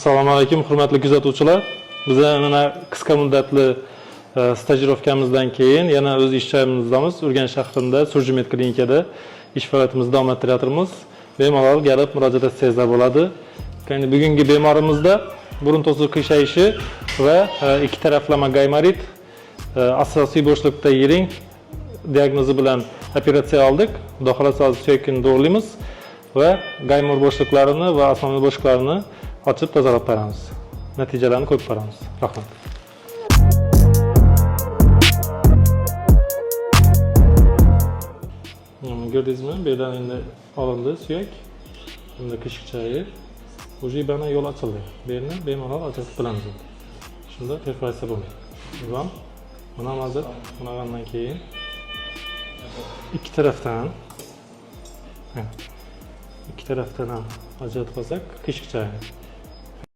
Assalomu alaykum, hurmatli kuzatuvchilar. Biz mana qisqa muddatli stajirovkamizdan keyin yana o'z ish joyimizdamiz. Urganch shahrida Surjimet klinikada ish faoliyatimizni davom ettiryapmiz. Bemalol kelib murojaat etsangizlar bo'ladi. Endi bugungi bemorimizda burun to'siq qiyshayışı va ikki taraflama gaymarit, asosiy bo'shliqda yiring diagnozi bilan operatsiya oldik. Xudo xolasa hozir suyakni doğrulaymiz va gaymur bo'shliqlarini va asnomiy bo'shliqlarini açıp tozalab beramiz. Natijalarini ko'rib beramiz. Rahmat. Gördünüzmü? Bu yerdan endi olindi suyak. Bunda qiyshiqchayi. Уже bana yo'l ochildi. Bu yerni bemalol ochib bilamiz. Shunda perforatsiya bo'lmaydi. Tamam. Buni hozir bunaqandan keyin ikki tarafdan ham ajratib olsak qiyshiqchayi.